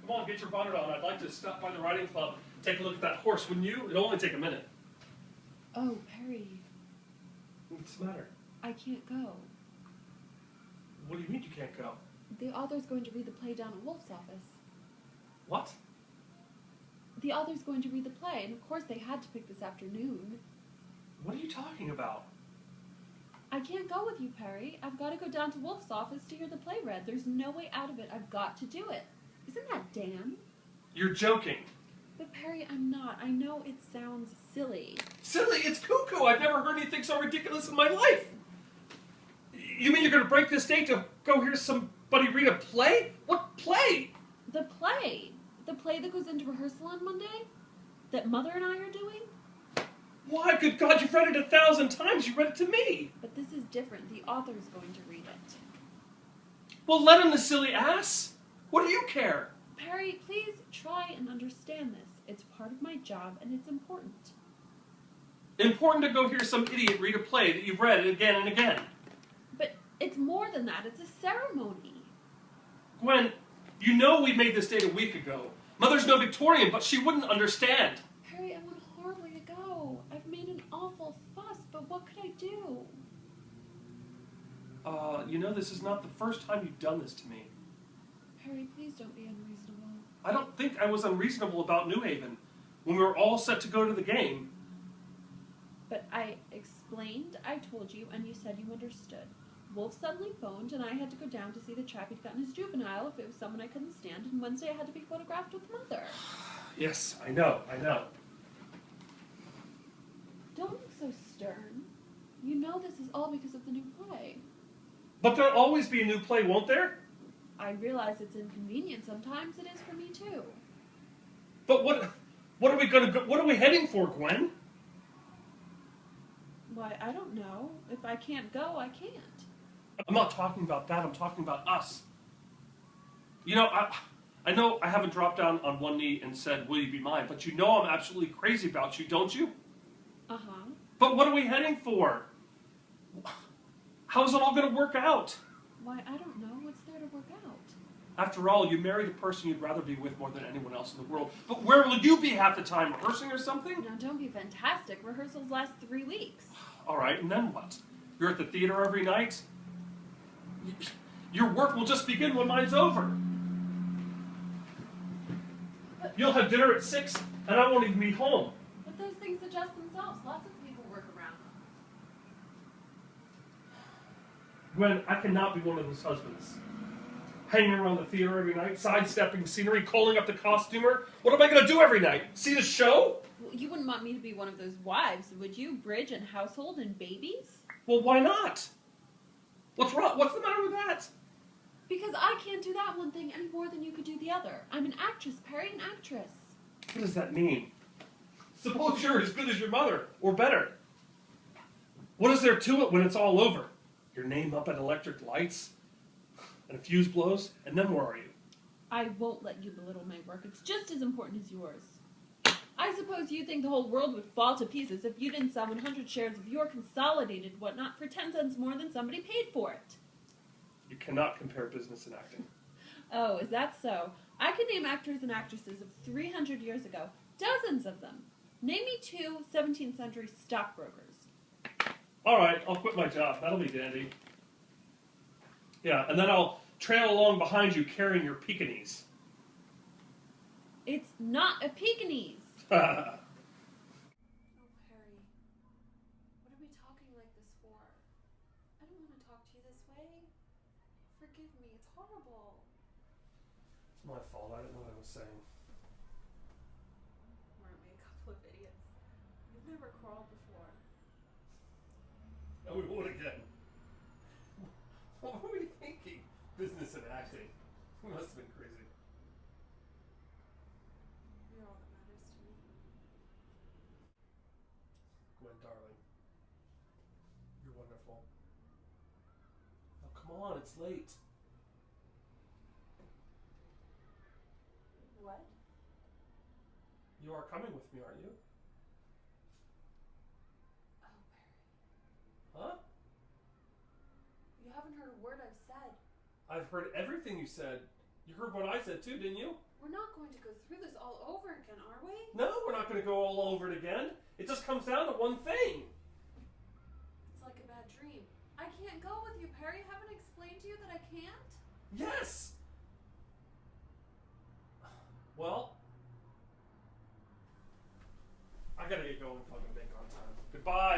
Come on, get your bonnet on. I'd like to stop by the riding club, take a look at that horse, wouldn't you? It'll only take a minute. Oh, Perry. What's the matter? I can't go. What do you mean you can't go? The author's going to read the play down at Wolf's office. What? The author's going to read the play, and of course they had to pick this afternoon. What are you talking about? I can't go with you, Perry. I've got to go down to Wolf's office to hear the play read. There's no way out of it. I've got to do it. Isn't that Dan? You're joking. But Perry, I'm not. I know it sounds silly. Silly? It's cuckoo. I've never heard anything so ridiculous in my life. You mean you're going to break this date to go hear somebody read a play? What play? The play. The play that goes into rehearsal on Monday? That Mother and I are doing? Why, good God, you've read it 1,000 times. You read it to me. But this is different. The author's going to read it. Well, let him, the silly ass. What do you care? Perry, please try and understand this. It's part of my job, and it's important. Important to go hear some idiot read a play that you've read again and again. But it's more than that. It's a ceremony. Gwen, you know we made this date a week ago. Mother's no Victorian, but she wouldn't understand. Perry, I want horribly to go. I've made an awful fuss, but what could I do? You know, this is not the first time you've done this to me. Perry, please don't be unreasonable. I don't think I was unreasonable about New Haven when we were all set to go to the game. But I explained, I told you, and you said you understood. Wolf suddenly phoned, and I had to go down to see the chap he'd gotten his juvenile if it was someone I couldn't stand, and Wednesday I had to be photographed with Mother. Yes, I know. Don't look so stern. You know this is all because of the new play. But there'll always be a new play, won't there? I realize it's inconvenient sometimes. It is for me, too. But what are we gonna go, what are we heading for, Gwen? Why, I don't know. If I can't go, I can't. I'm not talking about that, I'm talking about us. You know, I know I haven't dropped down on one knee and said, will you be mine? But you know I'm absolutely crazy about you, don't you? Uh-huh. But what are we heading for? How's it all going to work out? Why, I don't know. What's there to work out? After all, you marry the person you'd rather be with more than anyone else in the world. But where will you be half the time? Rehearsing or something? Now, don't be fantastic. Rehearsals last 3 weeks. All right, and then what? You're at the theater every night? Your work will just begin when mine's over. You'll have dinner at 6, and I won't even be home. But those things adjust themselves. Lots of people work around them. Gwen, I cannot be one of those husbands. Hanging around the theater every night, sidestepping scenery, calling up the costumer. What am I going to do every night? See the show? Well, you wouldn't want me to be one of those wives, would you? Bridge and household and babies? Well, why not? What's wrong? What's the matter with that? Because I can't do that one thing any more than you could do the other. I'm an actress, Perry, an actress. What does that mean? Suppose you're as good as your mother, or better. What is there to it when it's all over? Your name up at electric lights, and a fuse blows, and then where are you? I won't let you belittle my work. It's just as important as yours. I suppose you think the whole world would fall to pieces if you didn't sell 100 shares of your consolidated whatnot for 10 cents more than somebody paid for it. You cannot compare business and acting. Oh, is that so? I can name actors and actresses of 300 years ago. Dozens of them. Name me 2 17th century stockbrokers. All right, I'll quit my job. That'll be dandy. Yeah, and then I'll trail along behind you carrying your Pekingese. It's not a Pekingese. Oh, Harry. What are we talking like this for? I don't want to talk to you this way. Forgive me, it's horrible. It's my fault. I didn't know what I was saying. Weren't we a couple of idiots? We've never quarreled before. And we won't again. What were we thinking? Business and acting. We must have been crazy. You're all that matters to me. Gwen, darling. You're wonderful. Oh, come on, it's late. What? You are coming with me, aren't you? Oh, Perry. Huh? You haven't heard a word I've said. I've heard everything you said. You heard what I said too, didn't you? We're not going to go through this all over again, are we? No, we're not going to go all over it again. It just comes down to one thing. It's like a bad dream. I can't go with you, Perry. Haven't I explained to you that I can't? Yes! Well, I gotta get going if I'm gonna make it on time. Goodbye.